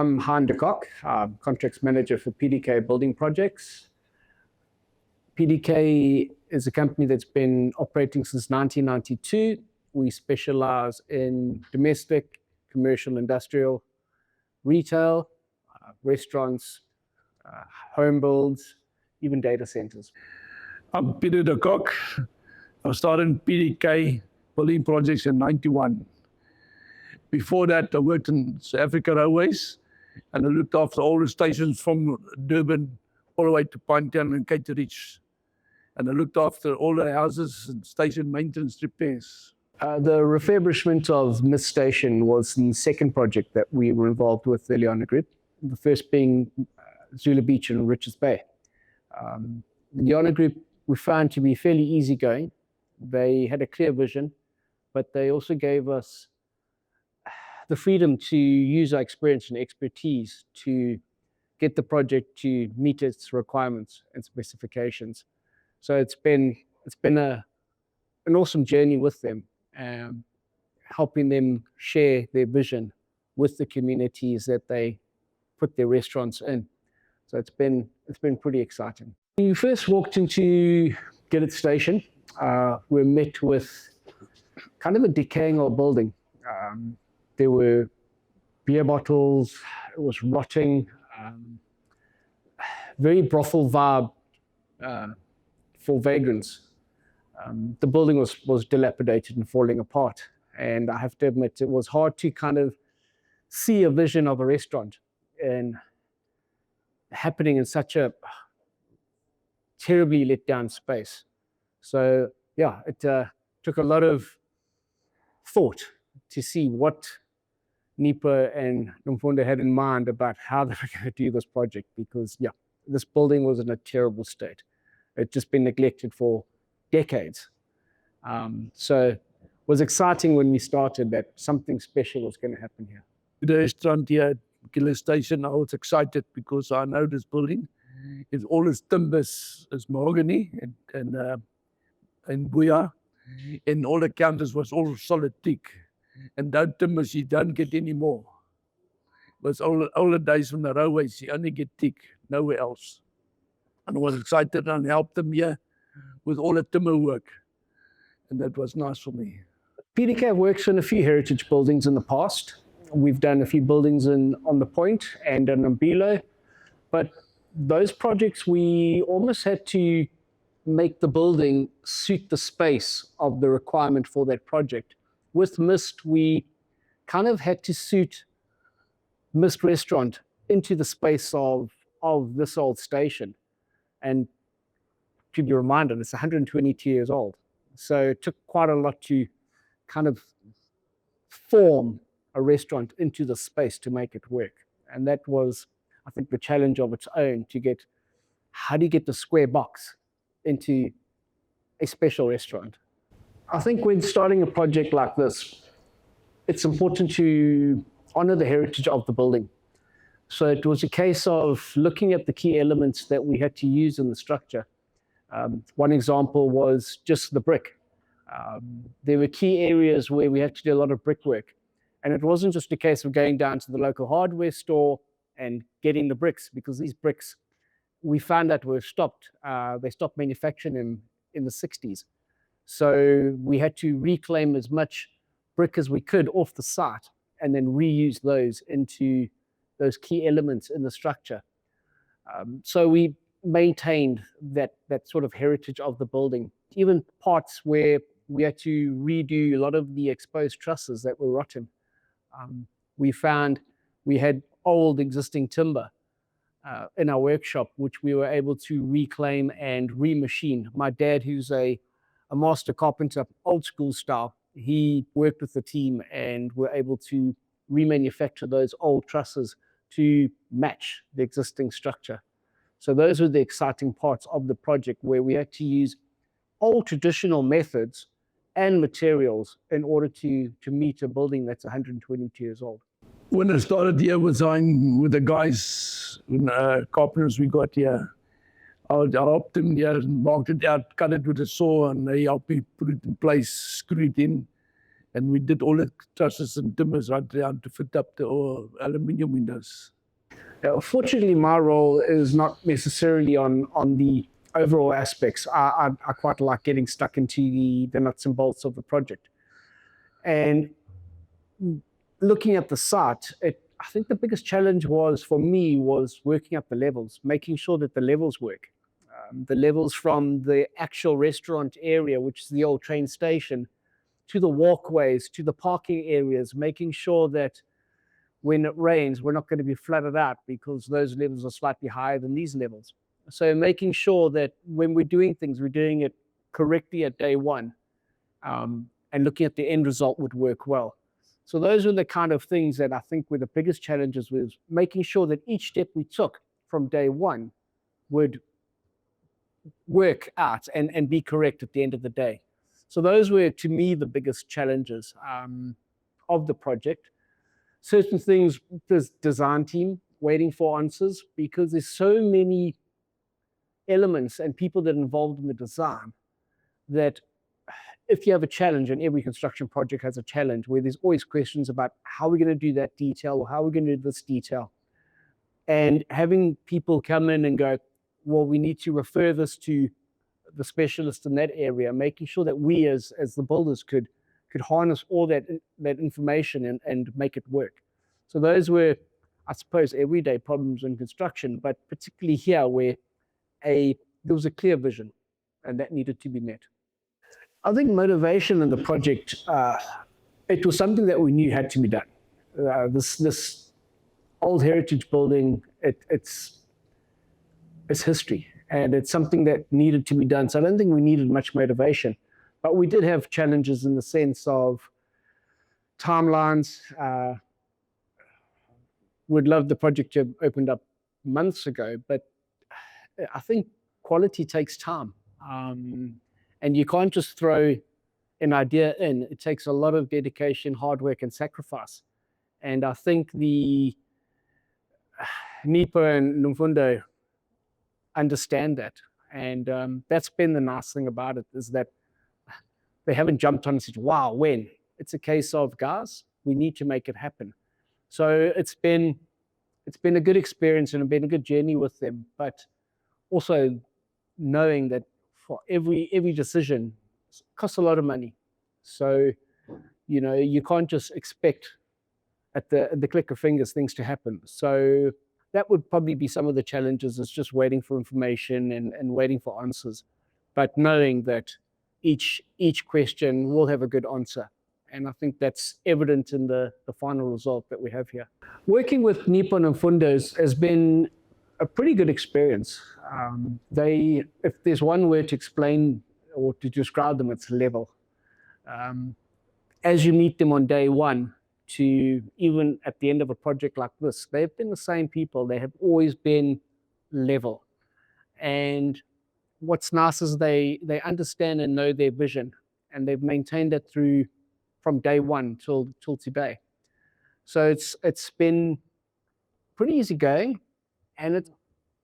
I'm Hein contracts manager for PDK Building Projects. PDK is a company that's been operating since 1992. We specialize in domestic, commercial, industrial, retail, restaurants, home builds, even data centers. I'm Pieter de Kok. I started PDK Building Projects in 91. Before that, I worked in South Africa Railways, and I looked after all the stations from Durban all the way to Pinetown and Caterich. And I looked after all the houses and station maintenance repairs. The refurbishment of Miss Station was the second project that we were involved with the Liana Group, the first being Zulu Beach and Richards Bay. The Liana Group we found to be fairly easygoing. They had a clear vision, but they also gave us the freedom to use our experience and expertise to get the project to meet its requirements and specifications. So it's been an awesome journey with them, helping them share their vision with the communities that they put their restaurants in. So it's been pretty exciting. When you first walked into Gillitts Station, we're met with kind of a decaying old building. There were beer bottles, it was rotting, very brothel vibe for vagrants. The building was dilapidated and falling apart. And I have to admit, it was hard to kind of see a vision of a restaurant and happening in such a terribly let down space. So yeah, it took a lot of thought to see what Nipa and Nomfundo had in mind about how they were going to do this project, because yeah, this building was in a terrible state. It'd just been neglected for decades. So it was exciting when we started that something special was going to happen here. The restaurant here at Gillitts Station, I was excited because I know this building. It's all its timbers is mahogany and buya, and all the counters was all solid teak. And that timbers you don't get anymore. But all the days from the railways, you only get teak, nowhere else. And I was excited and helped them here with all the timber work. And that was nice for me. PDK works on a few heritage buildings in the past. We've done a few buildings on the Point and in Mbilo. But those projects, we almost had to make the building suit the space of the requirement for that project. With Mist, we kind of had to suit Mist Restaurant into the space of this old station. And to be reminded, it's 122 years old. So it took quite a lot to kind of form a restaurant into the space to make it work. And that was, I think, the challenge of its own, to get, how do you get the square box into a special restaurant? I think when starting a project like this, it's important to honor the heritage of the building. So it was a case of looking at the key elements that we had to use in the structure. One example was just the brick. There were key areas where we had to do a lot of brickwork. And it wasn't just a case of going down to the local hardware store and getting the bricks, because these bricks, we found out were stopped. They stopped manufacturing them in the 60s. So we had to reclaim as much brick as we could off the site and then reuse those into those key elements in the structure. So we maintained that sort of heritage of the building. Even parts where we had to redo a lot of the exposed trusses that were rotten. We found we had old existing timber in our workshop, which we were able to reclaim and remachine. My dad, who's a master carpenter, old school style, he worked with the team and were able to remanufacture those old trusses to match the existing structure. So those were the exciting parts of the project, where we had to use old traditional methods and materials in order to meet a building that's 122 years old. When I started here with the guys, carpenters we got here, I helped them here, marked it out, cut it with a saw, and they helped me put it in place, screw it in. And we did all the trusses and timbers right down to fit up the aluminium windows. Now, fortunately, my role is not necessarily on the overall aspects. I quite like getting stuck into the nuts and bolts of the project. And looking at the site, I think the biggest challenge for me was working up the levels, making sure that the levels work. The levels from the actual restaurant area, which is the old train station, to the walkways, to the parking areas, making sure that when it rains, we're not going to be flooded out because those levels are slightly higher than these levels. So making sure that when we're doing things, we're doing it correctly at day one, and looking at the end result would work well. So those are the kind of things that I think were the biggest challenges, was making sure that each step we took from day one would work out and be correct at the end of the day. So those were, to me, the biggest challenges of the project. Certain things, the design team waiting for answers, because there's so many elements and people that are involved in the design, that if you have a challenge, and every construction project has a challenge where there's always questions about how we're going to do that detail, or how we're going to do this detail. And having people come in and go, well, we need to refer this to the specialist in that area, making sure that we as the builders could harness all that information and make it work. So those were, I suppose, everyday problems in construction, but particularly here where there was a clear vision and that needed to be met. I think motivation in the project, it was something that we knew had to be done. This old heritage building, it's history, and it's something that needed to be done. So I don't think we needed much motivation, but we did have challenges in the sense of timelines. Would love the project to have opened up months ago, but I think quality takes time. And you can't just throw an idea in. It takes a lot of dedication, hard work, and sacrifice. And I think the Nipo and Mfundo understand that. And that's been the nice thing about it, is that they haven't jumped on and said, wow, when? It's a case of, guys, we need to make it happen. So it's been a good experience and been a good journey with them, but also knowing that for every decision costs a lot of money. So, you can't just expect at the click of fingers things to happen. So that would probably be some of the challenges, is just waiting for information and waiting for answers, but knowing that each question will have a good answer. And I think that's evident in the final result that we have here. Working with Nipo and Mfundo has been a pretty good experience. If there's one word to explain or to describe them, it's level. As you meet them on day one to even at the end of a project like this, they've been the same people. They have always been level. And what's nice is they understand and know their vision, and they've maintained it from day one till today. So it's been pretty easy going, and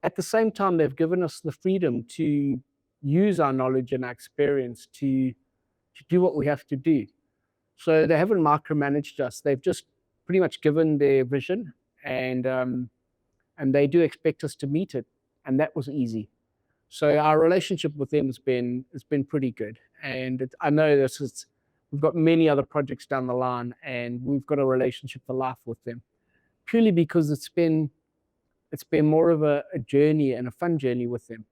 at the same time, they've given us the freedom to use our knowledge and our experience to do what we have to do. So they haven't micromanaged us. They've just pretty much given their vision, and they do expect us to meet it, and that was easy. So our relationship with them has been pretty good, and I know we've got many other projects down the line, and we've got a relationship for life with them, purely because it's been more of a journey and a fun journey with them.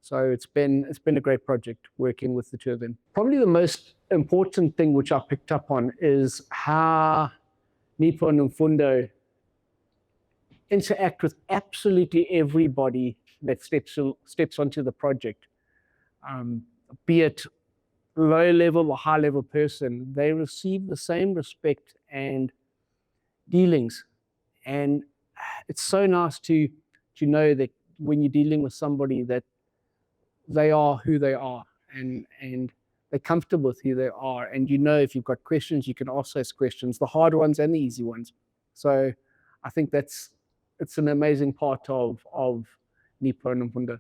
So it's been a great project working with the two of them. Probably the most important thing which I picked up on is how Nipo and Mfundo interact with absolutely everybody that steps onto the project, be it low level or high level person. They receive the same respect and dealings, and it's so nice to know that when you're dealing with somebody, that they are who they are, and they're comfortable with who they are, and if you've got questions, you can ask those questions, the hard ones and the easy ones. So I think it's an amazing part of Nipo and Mfundo.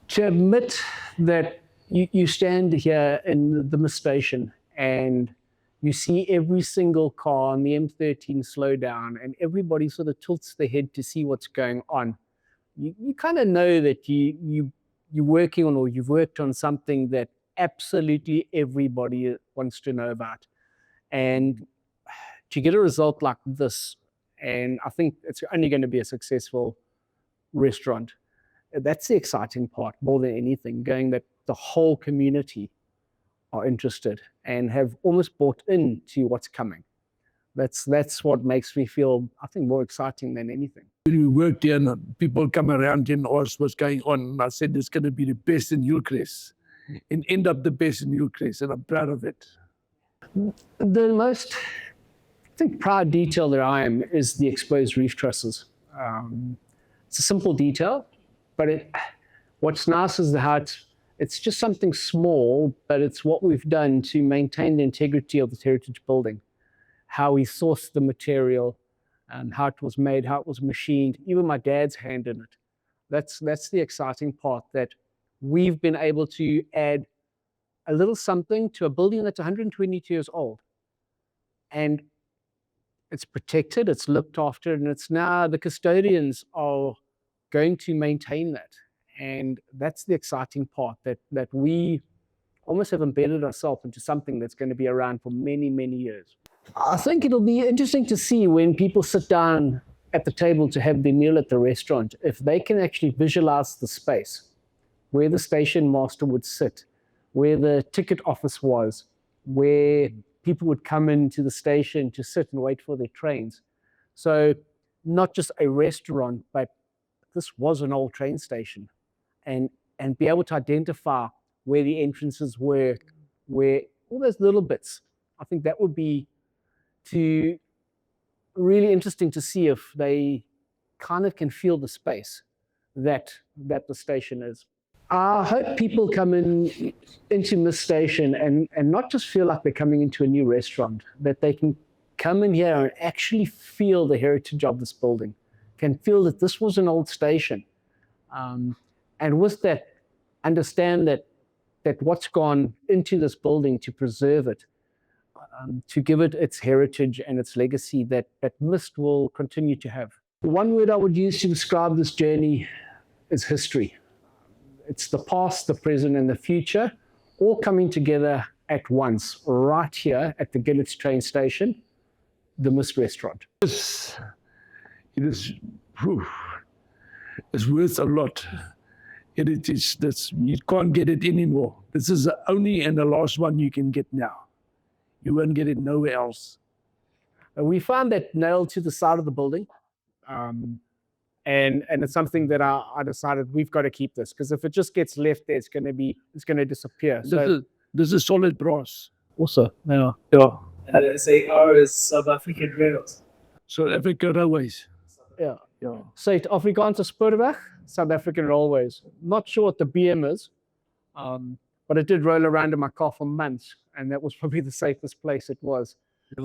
To admit that you stand here in the Gillitts station and You see every single car on the M13 slow down, and everybody sort of tilts their head to see what's going on. You kind of know that you're working on, or you've worked on something that absolutely everybody wants to know about. And to get a result like this, and I think it's only going to be a successful restaurant, that's the exciting part more than anything, going that the whole community are interested and have almost bought into what's coming. That's what makes me feel, I think, more exciting than anything. When we worked here, and people come around and ask what's going on, and I said it's going to be the best in Gillitts, and end up the best in Gillitts, and I'm proud of it. The most, I think, proud detail that I am is the exposed reef trusses. It's a simple detail, but what's nice is how it's just something small, but it's what we've done to maintain the integrity of this heritage building, how we sourced the material, and how it was made, how it was machined, even my dad's hand in it. That's the exciting part, that we've been able to add a little something to a building that's 122 years old. And it's protected, it's looked after, and it's now the custodians are going to maintain that. And that's the exciting part, that we almost have embedded ourselves into something that's going to be around for many, many years. I think it'll be interesting to see when people sit down at the table to have their meal at the restaurant, if they can actually visualize the space, where the station master would sit, where the ticket office was, where people would come into the station to sit and wait for their trains. So not just a restaurant, but this was an old train station, and be able to identify where the entrances were, where all those little bits. I think that would be really interesting to see if they kind of can feel the space that the station is. I hope people come into this station and not just feel like they're coming into a new restaurant, that they can come in here and actually feel the heritage of this building, can feel that this was an old station. And with that, understand that what's gone into this building to preserve it, to give it its heritage and its legacy that Mist will continue to have. One word I would use to describe this journey is history. It's the past, the present, and the future all coming together at once, right here at the Gillitts train station, the Mist restaurant. It's worth a lot. You can't get it anymore. This is the only and the last one you can get now. You won't get it nowhere else. We found that nailed to the side of the building. And it's something that I decided we've got to keep this, because if it just gets left there, it's going to disappear. This is solid brass. Also, yeah. And they say R is South African Rails. South African Railways. Yeah. Suid-Afrikaanse Spoorweg, South African Railways. Not sure what the BM is, but it did roll around in my car for months, and that was probably the safest place it was.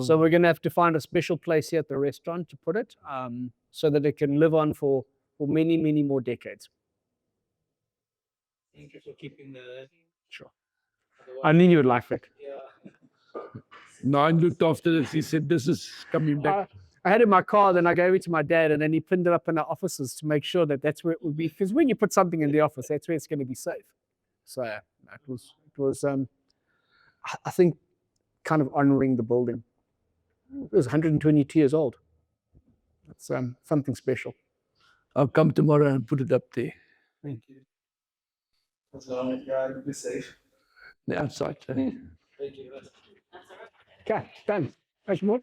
So we're going to have to find a special place here at the restaurant to put it, so that it can live on for many, many more decades. Thank you for keeping the... Sure. I knew you would like it. Yeah. Nine looked after this. He said, this is coming back. I had it in my car, then I gave it to my dad, and then he pinned it up in our offices to make sure that that's where it would be. Because when you put something in the office, that's where it's going to be safe. So it was I think, kind of honoring the building. It was 122 years old. That's something special. I'll come tomorrow and put it up there. Thank you. That's all right. Yeah, be safe. The outside. Thank you. Okay, done. Thanks, more.